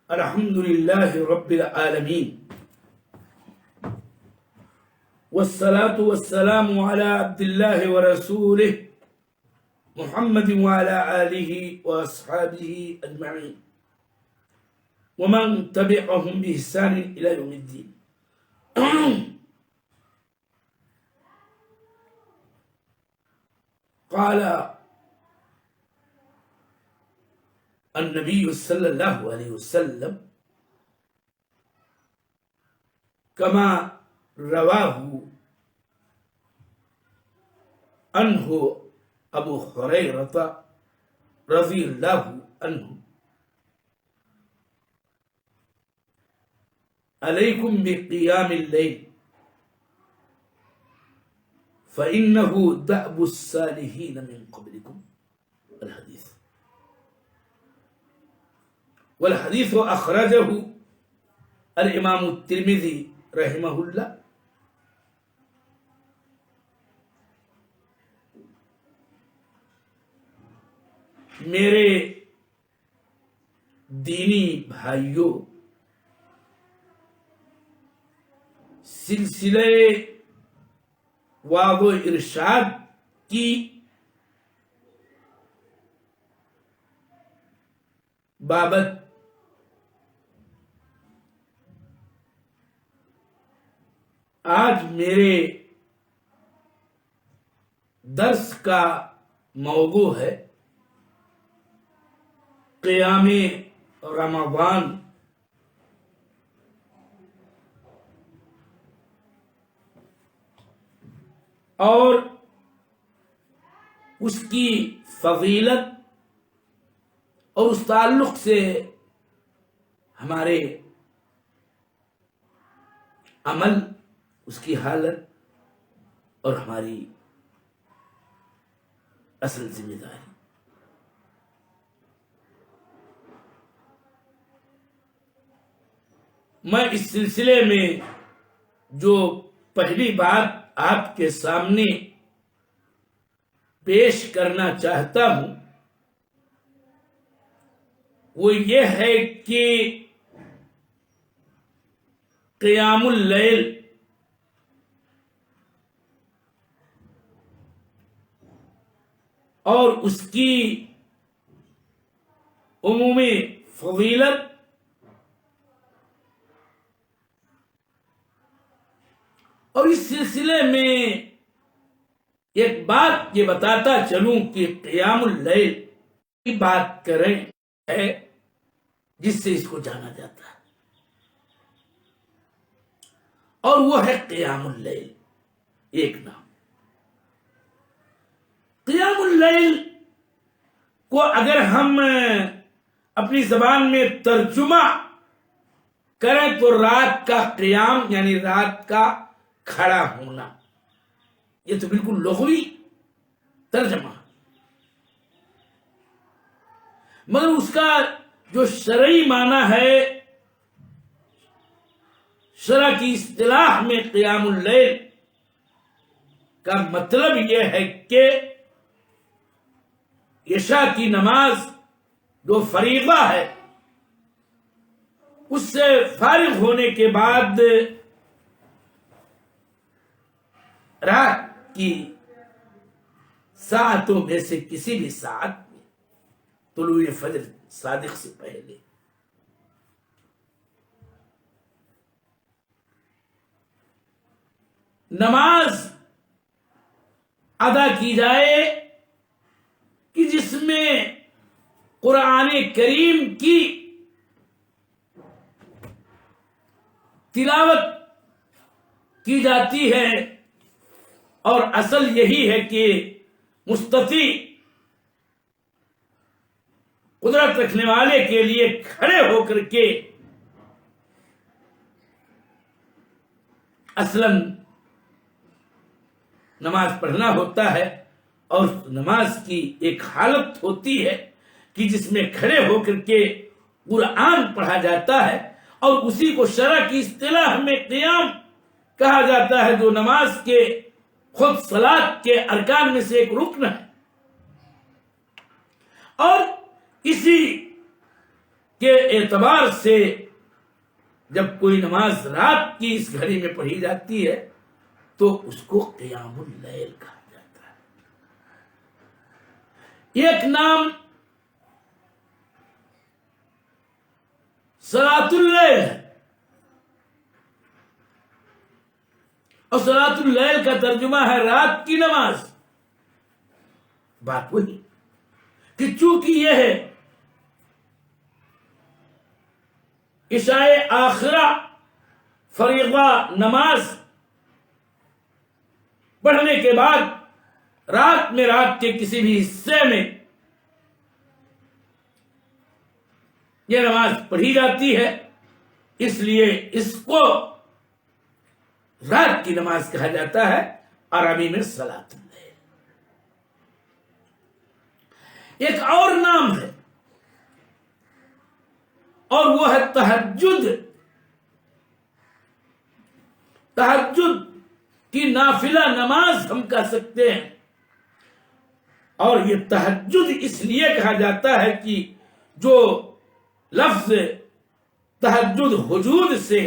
الحمد لله رب العالمين والصلاة والسلام على عبد الله ورسوله محمد وعلى آله وأصحابه أجمعين ومن تبعهم بإحسان إلى يوم الدين. قال النبي صلى الله عليه وسلم كما رواه عنه أبو هريرة رضي الله عنه: عليكم بقيام الليل فإنه دأب الصالحين من قبلكم. الحديث. والحديث أخرجه الإمام الترمذي رحمه الله. میرے دینی بھائیوں، سلسلے واو ارشاد کی بابت آج میرے درس کا موضوع ہے قیام رمضان. اور اس کی فضیلت اور اس تعلق سے ہمارے عمل، اس کی حالت اور ہماری اصل ذمہ داری. میں اس سلسلے میں جو پہلی بات آپ کے سامنے پیش کرنا چاہتا ہوں وہ یہ ہے کہ قیام اللیل اور اس کی عمومی فضیلت اور اس سلسلے میں ایک بات یہ بتاتا چلوں کہ قیام اللیل کی بات کریں ہے جس سے اس کو جانا جاتا ہے، اور وہ ہے قیام اللیل. ایک نام قیام اللیل کو اگر ہم اپنی زبان میں ترجمہ کریں تو رات کا قیام یعنی رات کا کھڑا ہونا، یہ تو بالکل لغوی ترجمہ، مگر اس کا جو شرعی معنی ہے، شرع کی اصطلاح میں قیام اللیل کا مطلب یہ ہے کہ عشاء کی نماز جو فریضہ ہے اس سے فارغ ہونے کے بعد رات کی ساعتوں میں سے کسی بھی ساعت میں طلوع فجر صادق سے پہلے نماز ادا کی جائے کہ جس میں قرآن کریم کی تلاوت کی جاتی ہے. اور اصل یہی ہے کہ مستطیع قدرت رکھنے والے کے لیے کھڑے ہو کر کے اصلاً نماز پڑھنا ہوتا ہے، اور نماز کی ایک حالت ہوتی ہے کہ جس میں کھڑے ہو کر کے قرآن پڑھا جاتا ہے، اور اسی کو شرع کی اصطلاح میں قیام کہا جاتا ہے، جو نماز کے خود صلاۃ کے ارکان میں سے ایک رکن ہے. اور اس اسی کے اعتبار سے جب کوئی نماز رات کی اس گھڑی میں پڑھی جاتی ہے تو اس کو قیام اللیل کہا جاتا ہے۔ ایک نام صلاۃ اللیل ہے، اور صلاۃ اللیل کا ترجمہ ہے رات کی نماز۔ بات وہی کہ چونکہ یہ ہے عشاء آخرہ فریضہ نماز پڑھنے کے بعد رات کے کسی بھی حصے میں یہ نماز پڑھی جاتی ہے، اس لیے اس کو رات کی نماز کہا جاتا ہے، عربی میں صلاۃ اللیل۔ ایک اور نام ہے اور وہ ہے تہجد۔ تہجد کی نافلہ نماز ہم کہہ سکتے ہیں، اور یہ تہجد اس لیے کہا جاتا ہے کہ جو لفظ تہجد وجود سے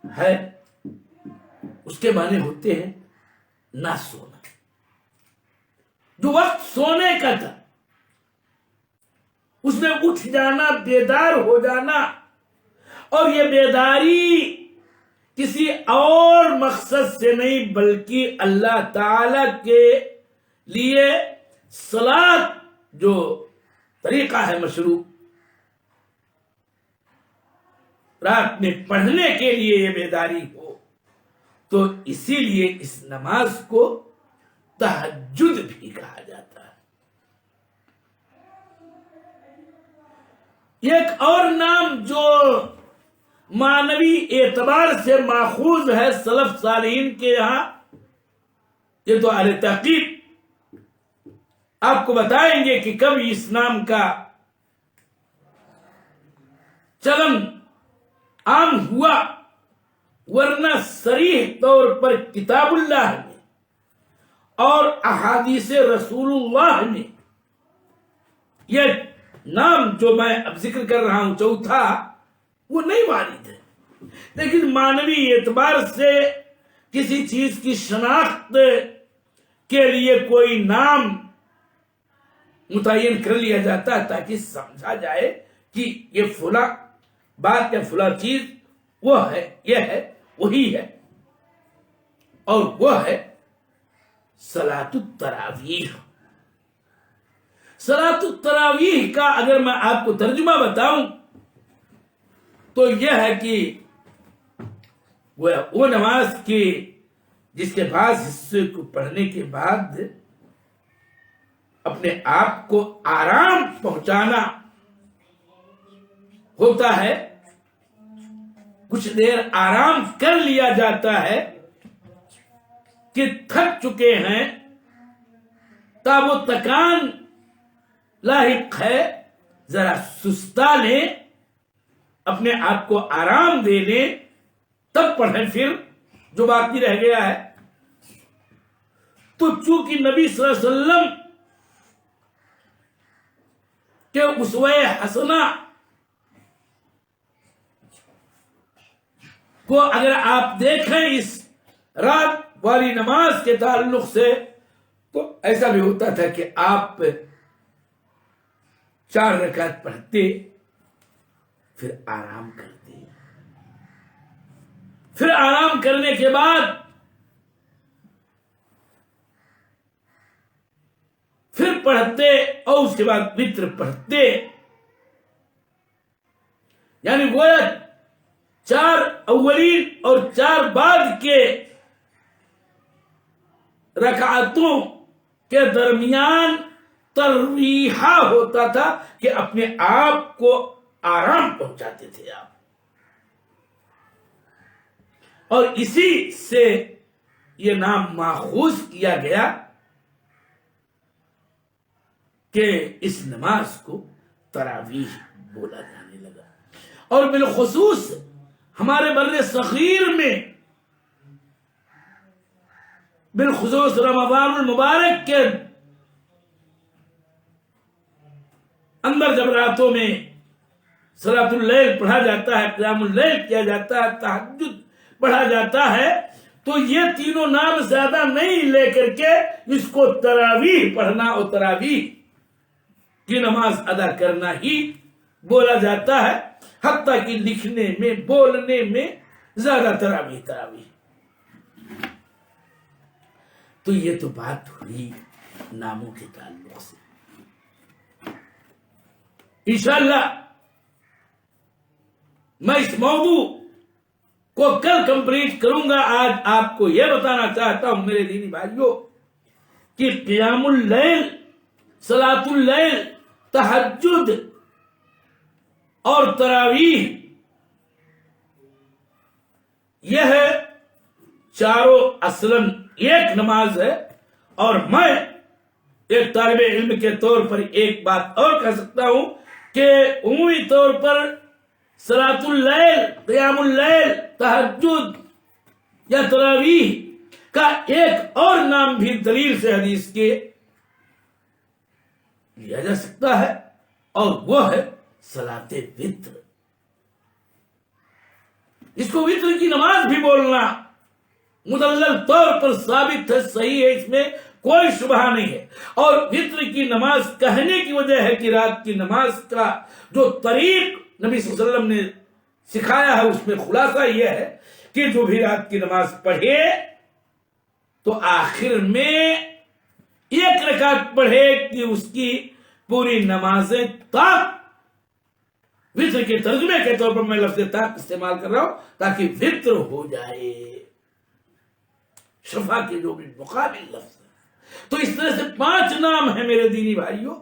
ہے، اس کے معنی ہوتے ہیں نہ سونا۔ جو وقت سونے کا تھا اس میں اٹھ جانا، بیدار ہو جانا، اور یہ بیداری کسی اور مقصد سے نہیں بلکہ اللہ تعالی کے لیے صلاۃ جو طریقہ ہے مشروع رات میں پڑھنے کے لیے یہ بیداری ہو، تو اسی لیے اس نماز کو تہجد بھی کہا جاتا ہے۔ ایک اور نام جو معنوی اعتبار سے ماخوذ ہے سلف صالحین کے یہاں، یہ تو اہل تحقیق آپ کو بتائیں گے کہ کب اس نام کا چلن عام ہوا، ورنہ صریح طور پر کتاب اللہ میں اور احادیث رسول اللہ میں یہ نام جو میں اب ذکر کر رہا ہوں چوتھا، وہ نہیں وارد ہے۔ لیکن معنوی اعتبار سے کسی چیز کی شناخت کے لیے کوئی نام متعین کر لیا جاتا ہے تاکہ سمجھا جائے کہ یہ فلاں بات یا فلاں چیز وہ ہے، یہ ہے، وہی ہے، اور وہ ہے صلاۃ التراویح۔ صلاۃ التراویح کا اگر میں آپ کو ترجمہ بتاؤں تو یہ ہے کہ وہ نماز کی جس کے بعض حصے کو پڑھنے کے بعد اپنے آپ کو آرام پہنچانا ہوتا ہے، کچھ دیر آرام کر لیا جاتا ہے کہ تھک چکے ہیں، تاب و تکان لاحق ہے، ذرا سستا لیں، اپنے آپ کو آرام دے لیں، تب پڑھیں پھر جو باقی رہ گیا ہے۔ تو چونکہ نبی صلی اللہ علیہ وسلم کہ اسوہ حسنہ کو اگر آپ دیکھیں اس رات والی نماز کے تعلق سے، تو ایسا بھی ہوتا تھا کہ آپ 4 رکعت پڑھتے، پھر آرام کرتے، پھر آرام کرنے کے بعد پھر پڑھتے، اور اس کے بعد وتر پڑھتے، یعنی وہ 4 اولین اور 4 بعد کے رکعتوں کے درمیان ترویحہ ہوتا تھا کہ اپنے آپ کو آرام پہنچاتے تھے آپ، اور اسی سے یہ نام ماخوذ کیا گیا کہ اس نماز کو تراویح بولا جانے لگا۔ اور بالخصوص ہمارے بر صغیر میں بالخصوص رمضان المبارک کے اندر جب راتوں میں صلاۃ اللیل پڑھا جاتا ہے، قیام اللیل کیا جاتا ہے، تہجد پڑھا جاتا ہے، تو یہ تینوں نام زیادہ نہیں لے کر کے اس کو تراویح پڑھنا اور تراویح کی نماز ادا کرنا ہی بولا جاتا ہے، حتیٰ کہ لکھنے میں بولنے میں زیادہ تراویح۔ تو یہ تو بات ہوئی ناموں کے تعلق سے۔ انشاءاللہ میں اس موضوع کو کل کمپلیٹ کروں گا۔ آج آپ کو یہ بتانا چاہتا ہوں میرے دینی بھائیوں کہ قیام اللیل، صلاۃ اللیل، تہجد اور تراویح یہ چاروں اصلاً ایک نماز ہے، اور میں ایک طالب علم کے طور پر ایک بات اور کہہ سکتا ہوں کہ عمومی طور پر صلاۃ اللیل، قیام اللیل، تہجد یا تراویح کا ایک اور نام بھی دلیل سے حدیث کے لیا جا سکتا ہے، اور وہ ہے صلاۃ وتر۔ اس کو وتر کی نماز بھی بولنا مدلل طور پر ثابت ہے، صحیح ہے، اس میں کوئی شبہ نہیں ہے۔ اور وتر کی نماز کہنے کی وجہ ہے کہ رات کی نماز کا جو طریق نبی صلی اللہ علیہ وسلم نے سکھایا ہے، اس میں خلاصہ یہ ہے کہ جو بھی رات کی نماز پڑھے تو آخر میں ایک رکعت پڑھے کہ اس کی پوری نمازیں طاق، وتر کے ترجمے کے طور پر میں لفظ طاق استعمال کر رہا ہوں تاکہ وتر ہو جائے، شفا کے جو بھی مقابل لفظ ہے۔ تو اس طرح سے 5 نام ہیں میرے دینی بھائیوں۔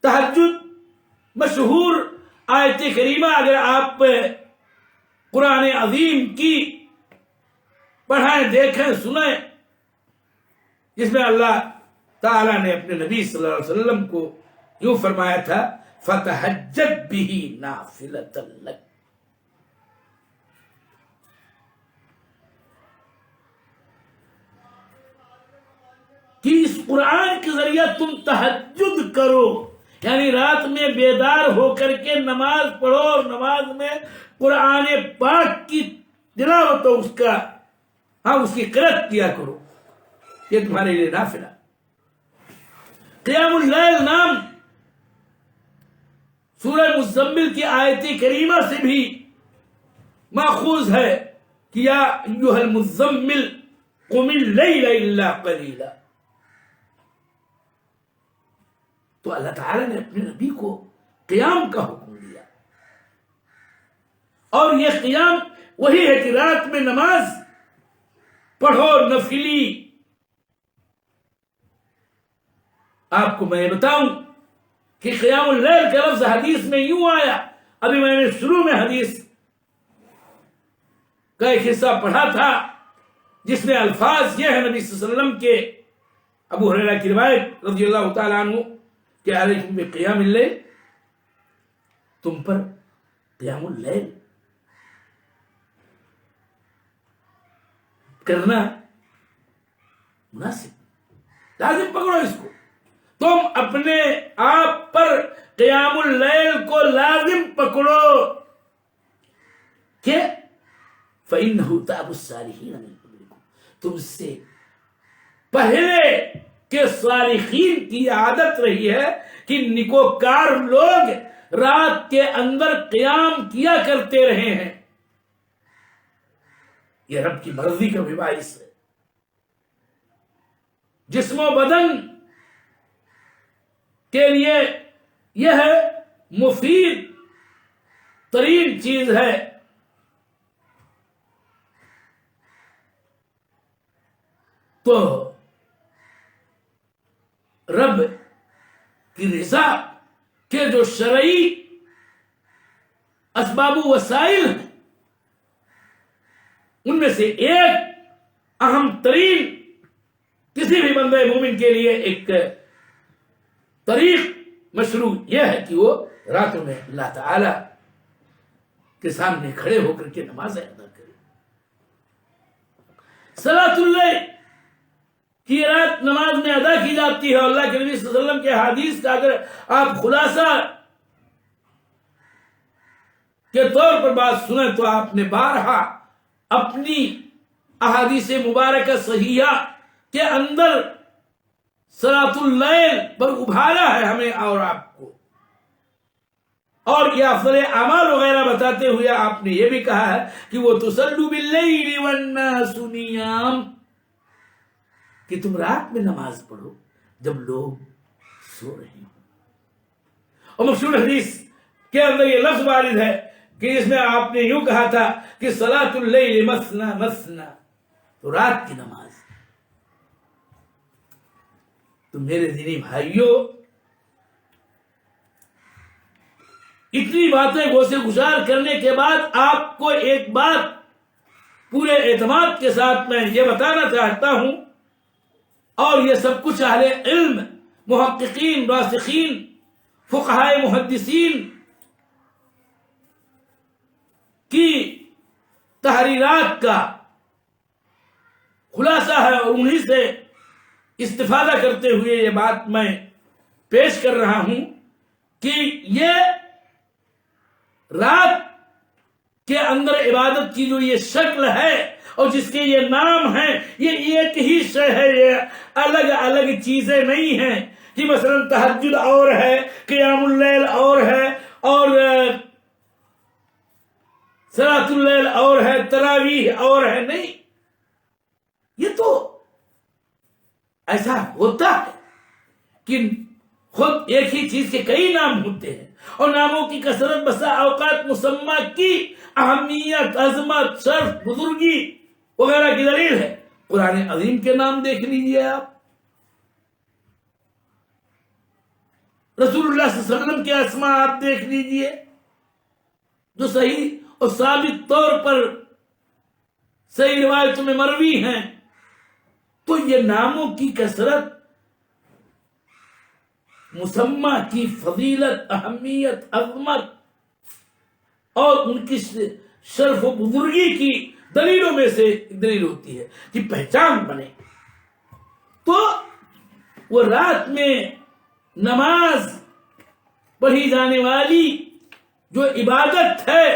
تہجد مشہور آیت کریمہ اگر آپ قرآن عظیم کی پڑھائیں، دیکھیں، سنیں، جس میں اللہ تعالیٰ نے اپنے نبی صلی اللہ علیہ وسلم کو یوں فرمایا تھا فَتَحَجَّدْ بِهِ نَافِلَةً لَكَ۔ کہ اس قرآن کے ذریعہ تم تہجد کرو، یعنی رات میں بیدار ہو کر کے نماز پڑھو اور نماز میں قرآن پاک کی تلاوت اس کی قرأت کیا کرو، یہ تمہارے لیے نافلہ۔ قیام اللیل نام سورہ مزمل کی آیت کریمہ سے بھی ماخوذ ہے کہ یا ایھا المزمل قم اللیل الا قلیلا۔ تو اللہ تعالی نے اپنے نبی کو قیام کا حکم دیا، اور یہ قیام وہی ہے کہ رات میں نماز پڑھو نفلی۔ آپ کو میں بتاؤں کہ قیام اللیل کا لفظ حدیث میں یوں آیا، ابھی میں نے شروع میں حدیث کا ایک حصہ پڑھا تھا جس میں الفاظ یہ ہے نبی صلی اللہ علیہ وسلم کے، ابو ہریرہ کی روایت رضی اللہ تعالیٰ عنہ کہ علیکم بقیام اللیل، تم پر قیام اللیل کرنا مناسب، لازم پکڑو اس کو، تم اپنے آپ پر قیام اللیل کو لازم پکڑو کہ فَإِنَّهُ تَعْبُ الصَّالِحِينَ مِنْ قَبْلِكُمْ، تم سے پہلے کہ صالحین کی عادت رہی ہے کہ نیکوکار لوگ رات کے اندر قیام کیا کرتے رہے ہیں، یہ رب کی مرضی کا بھی باعث ہے۔ جسم و بدن کے لیے یہ مفید ترین چیز ہے، تو رب کی رضا کے جو شرعی اسباب و وسائل ہیں ان میں سے ایک اہم ترین کسی بھی بندے مومن کے لیے ایک طریق مشروع یہ ہے کہ وہ راتوں میں اللہ تعالی کے سامنے کھڑے ہو کر کے نمازیں ادا کرے۔ صلاۃ اللیل کی رات نماز میں ادا کی جاتی ہے. اللہ کے نبی صلی اللہ علیہ وسلم کے حدیث کا اگر آپ خلاصہ کے طور پر بات سنیں تو آپ نے بارہا اپنی احادیث مبارکہ صحیحہ کے اندر صلاۃ اللیل پر ابھارا ہے ہمیں اور آپ کو. اور یہ افضل اعمال وغیرہ بتاتے ہوئے آپ نے یہ بھی کہا ہے کہ وہ تصلوا باللیل والناس نیام، کہ تم رات میں نماز پڑھو جب لوگ سو رہے ہوں. اور مشہور حدیث کے اندر یہ لفظ وارد ہے کہ جس میں آپ نے یوں کہا تھا کہ صلاۃ اللیل مثنی مثنی، تو رات کی نماز. تو میرے دینی بھائیوں، اتنی باتیں گوشے گزار کرنے کے بعد آپ کو ایک بات پورے اعتماد کے ساتھ میں یہ بتانا چاہتا ہوں، اور یہ سب کچھ اہل علم، محققین، راسخین، فقہائے محدثین کی تحریرات کا خلاصہ ہے، اور انہی سے استفادہ کرتے ہوئے یہ بات میں پیش کر رہا ہوں کہ یہ رات کے اندر عبادت کی جو یہ شکل ہے اور جس کے یہ نام ہیں، یہ ایک ہی شے ہے، یہ الگ الگ چیزیں نہیں ہیں کہ مثلا تہجد اور ہے، قیام اللیل اور ہے، اور صلاۃ اللیل اور ہے، تراویح اور ہے. نہیں، یہ تو ایسا ہوتا ہے کہ خود ایک ہی چیز کے کئی نام ہوتے ہیں، اور ناموں کی کثرت بسا اوقات مسمى کی اہمیت، عظمت، شرف، بزرگی وغیرہ کی دلیل ہے. قرآن عظیم کے نام دیکھ لیجئے آپ، رسول اللہ صلی اللہ علیہ وسلم کے اسماء آپ دیکھ لیجئے جو صحیح اور ثابت طور پر صحیح روایتوں میں مروی ہیں. تو یہ ناموں کی کثرت، مسمى کی فضیلت، اہمیت، عظمت اور ان کی شرف و بزرگی کی دلیلوں میں سے دلیل ہوتی ہے کہ پہچان بنے. تو وہ رات میں نماز پڑھی جانے والی جو عبادت ہے،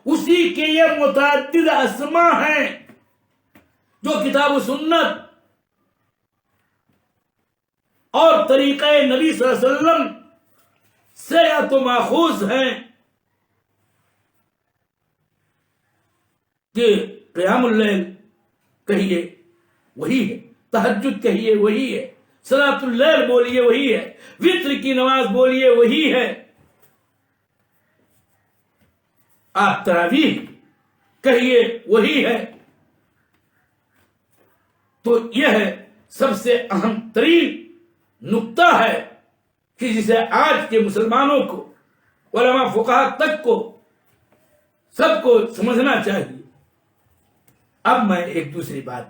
اسی کے یہ متعدد اسماء ہیں جو کتاب و سنت اور طریقہ نبی صلی اللہ علیہ وسلم سے یا تو ماخوذ ہیں کہ قیام اللیل کہیے وہی ہے، تہجد کہیے وہی ہے، صلاۃ اللیل بولیے وہی ہے، وتر کی نماز بولیے وہی ہے، آپ تراویح کہیے وہی ہے. تو یہ ہے سب سے اہم ترین نقطہ ہے کہ جسے آج کے مسلمانوں کو، علماء فقہاء تک کو، سب کو سمجھنا چاہیے. اب میں ایک دوسری بات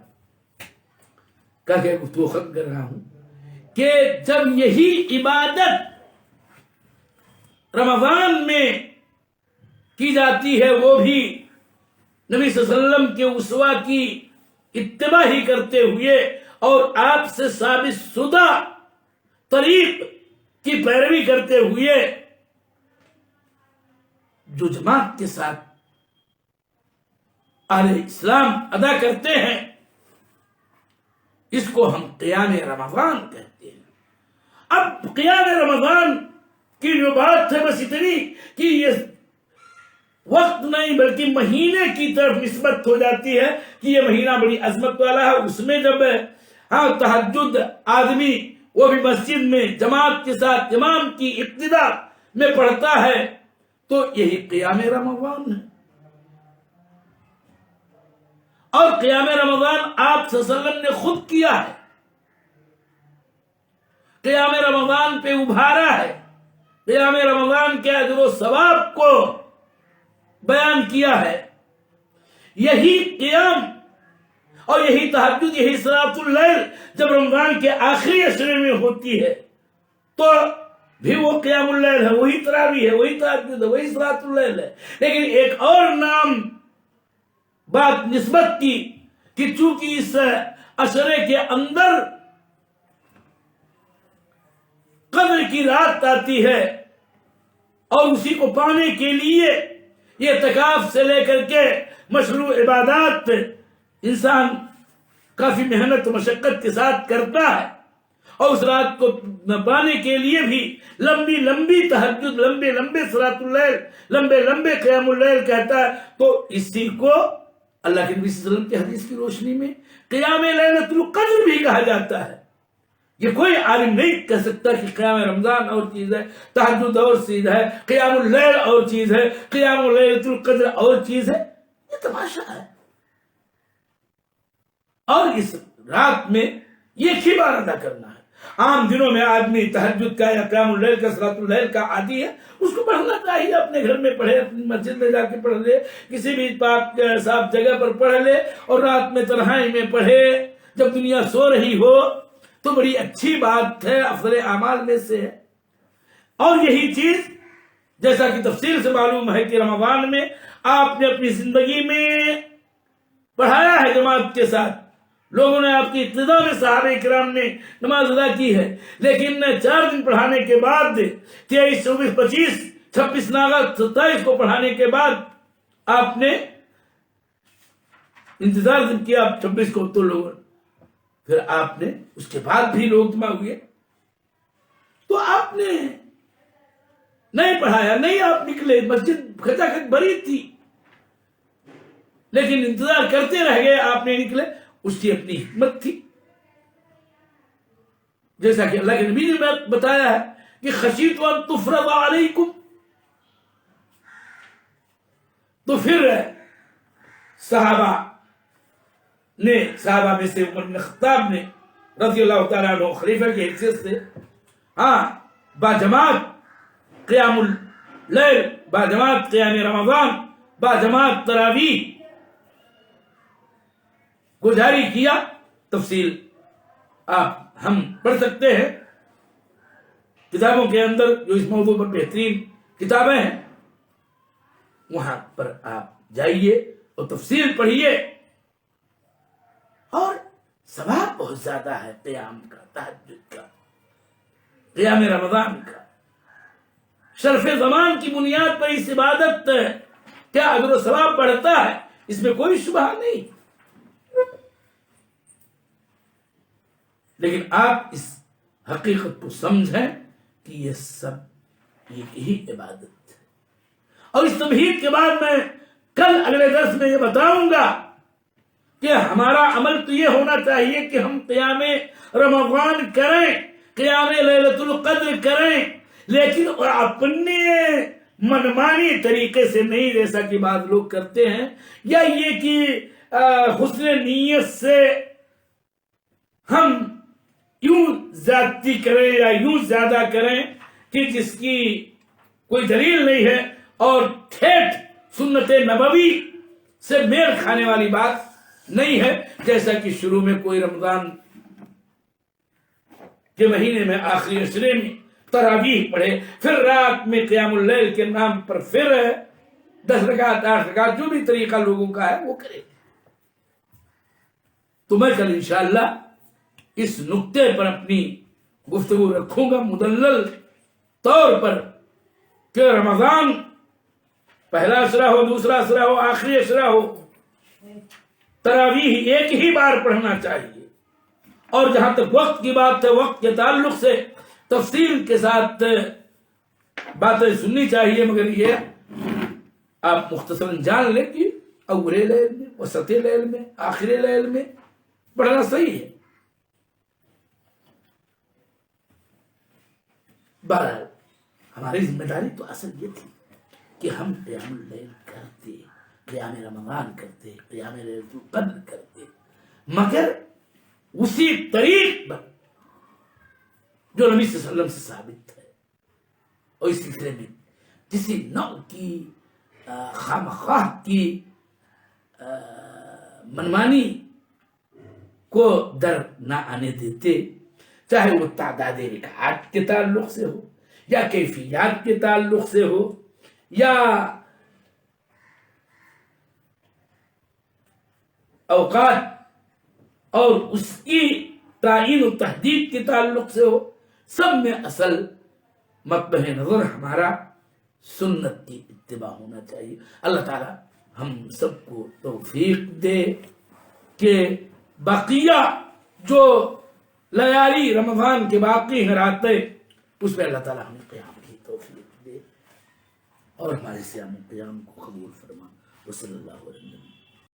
کر کے گفتگو ختم کر رہا ہوں کہ جب یہی عبادت رمضان میں کی جاتی ہے، وہ بھی نبی صلی اللہ علیہ وسلم کے اسوہ کی اتباع ہی کرتے ہوئے اور آپ سے ثابت شدہ طریق کی پیروی کرتے ہوئے جو جماعت کے ساتھ اہل اسلام ادا کرتے ہیں، اس کو ہم قیام رمضان کہتے ہیں. اب قیام رمضان کی جو بات ہے بس اتنی کہ یہ وقت نہیں بلکہ مہینے کی طرف نسبت ہو جاتی ہے کہ یہ مہینہ بڑی عظمت والا ہے. اس میں جب تہجد آدمی وہ بھی مسجد میں جماعت کے ساتھ امام کی ابتدا میں پڑھتا ہے تو یہی قیام رمضان ہے. اور قیام رمضان آپ صلی اللہ علیہ وسلم نے خود کیا ہے، قیام رمضان پہ ابھارا ہے، قیام رمضان کے اجر و ثواب کو بیان کیا ہے. یہی قیام اور یہی تہجد، یہی صلاۃ اللیل جب رمضان کے آخری عشرے میں ہوتی ہے تو بھی وہ قیام اللیل ہے، وہی تراویح ہے، وہی تہجد ہے، وہی صلاۃ اللیل ہے. لیکن ایک اور نام بات نسبت کی کہ چونکہ اس عشرے کے اندر قدر کی رات آتی ہے اور اسی کو پانے کے لیے یہ اعتکاف سے لے کر کے مشروع عبادات انسان کافی محنت و مشقت کے ساتھ کرتا ہے، اور اس رات کو پانے کے لیے بھی لمبی لمبی تہجد، لمبے لمبے صلاۃ اللیل، لمبے لمبے قیام اللیل کہتا ہے، تو اسی کو اللہ کے نبی صلی اللہ علیہ وسلم کی حدیث کی روشنی میں قیام لیلۃ القدر بھی کہا جاتا ہے۔ یہ کوئی عالم نہیں کہہ سکتا کہ قیام رمضان اور چیز ہے، تہجد اور چیز ہے، قیام اللیل اور چیز ہے، قیام لیلۃ القدر اور چیز ہے۔ یہ تماشا ہے۔ اور اس رات میں ایک ہی بار ادا کرنا ہے۔ عام دنوں میں آدمی تہجد کا یا قیام اللیل کا، صلاۃ اللیل کا عادی ہے، اس کو پڑھنا چاہیے، اپنے گھر میں پڑھے، اپنی مسجد میں جا کے پڑھ لے، کسی بھی پاک صاف جگہ پر پڑھ لے، اور رات میں تنہائی میں پڑھے جب دنیا سو رہی ہو، تو بڑی اچھی بات ہے، افضل اعمال میں سے ہے۔ اور یہی چیز جیسا کہ تفصیل سے معلوم ہے کہ رمضان میں آپ نے اپنی زندگی میں پڑھایا ہے جماعت کے ساتھ، لوگوں نے آپ کی ابتدا میں صحابہ کرام نے نماز ادا کی ہے، لیکن 4 دن پڑھانے کے بعد 23، 24، 25، 26 ناغہ 27 کو پڑھانے کے بعد آپ نے انتظار کیا 26 کو، تو لوگ پھر آپ نے اس کے بعد بھی لوگ جمع ہوئے، تو آپ نے نہیں پڑھایا، نہیں آپ نکلے، مسجد کھچاکھچ بھری تھی، لیکن انتظار کرتے رہ گئے، آپ نے نکلے، اس کی اپنی حکمت تھی۔ جیسا کہ اللہ کے نبی نے بتایا ہے کہ خشیت ان تفرض علیکم، تو پھر صحابہ میں سے عمر بن خطاب نے رضی اللہ تعالیٰ عنہ خلیفہ کی حیثیت سے باجماعت قیام اللیل، باجماعت قیام رمضان، باجماعت تراویح کو جاری کیا۔ تفصیل ہم پڑھ سکتے ہیں کتابوں کے اندر، جو اس موضوع پر بہترین کتابیں ہیں، وہاں پر آپ جائیے اور تفصیل پڑھیے۔ اور ثواب بہت زیادہ ہے قیام کا، تہجد کا، قیام رمضان کا۔ شرف زمان کی بنیاد پر اس عبادت کیا اجر و ثواب بڑھتا ہے، اس میں کوئی شبہ نہیں، لیکن آپ اس حقیقت کو سمجھیں کہ یہ سب ایک ہی عبادت ہے۔ اور اس تمہید کے بعد میں کل اگلے درس میں یہ بتاؤں گا کہ ہمارا عمل تو یہ ہونا چاہیے کہ ہم قیام رمضان کریں، قیام لیلۃ القدر کریں، لیکن اپنے منمانی طریقے سے نہیں، جیسا کہ بعض لوگ کرتے ہیں، یا یہ کہ حسن نیت سے ہم یوں زیادتی کریں یا یوں زیادہ کریں کہ جس کی کوئی دلیل نہیں ہے، اور ٹھیٹ سنت نبوی سے میل کھانے والی بات نہیں ہے۔ جیسا کہ شروع میں کوئی رمضان کے مہینے میں آخری عشرے میں تراویح پڑھے، پھر رات میں قیام اللیل کے نام پر پھر 10 رکعت 8 رکعت، جو بھی طریقہ لوگوں کا ہے وہ کرے۔ تو میں کل انشاءاللہ اس نقطے پر اپنی گفتگو رکھوں گا مدلل طور پر کہ رمضان پہلا عشرہ ہو، دوسرا عشرہ ہو، آخری عشرہ ہو، تراویح ایک ہی بار پڑھنا چاہیے۔ اور جہاں تک وقت کی بات ہے، وقت کے تعلق سے تفصیل کے ساتھ باتیں سننی چاہیے، مگر یہ آپ مختصراً جان لیں کہ اول لیل میں، وسط لیل میں، آخر لیل میں پڑھنا صحیح ہے۔ بہرحال ہماری ذمہ داری تو اصل یہ تھی کہ ہم قیام اللیل کرتے، قیام رمضان کرتے، قیام لیلۃ القدر کرتے، مگر اسی طریق پر جو نبی صلی اللہ علیہ وسلم سے ثابت ہے، اور اس سلسلے میں کسی نوع کی خواہ کی منمانی کو در نہ آنے دیتے، چاہے وہ تعداد رکعات کے تعلق سے ہو، یا کیفیات کے تعلق سے ہو، یا اوقات اور اس کی تعین و تحدید کے تعلق سے ہو، سب میں اصل مقبہ نظر ہمارا سنت کی اتباع ہونا چاہیے۔ اللہ تعالی ہم سب کو توفیق دے کہ بقیہ جو لیالی رمضان کے باقی ہیں راتیں، اس پہ اللہ تعالی ہمیں قیام کی توفیق دے اور ہمارے صیام و قیام کو قبول فرما۔ وصلی اللہ علیہ وسلم۔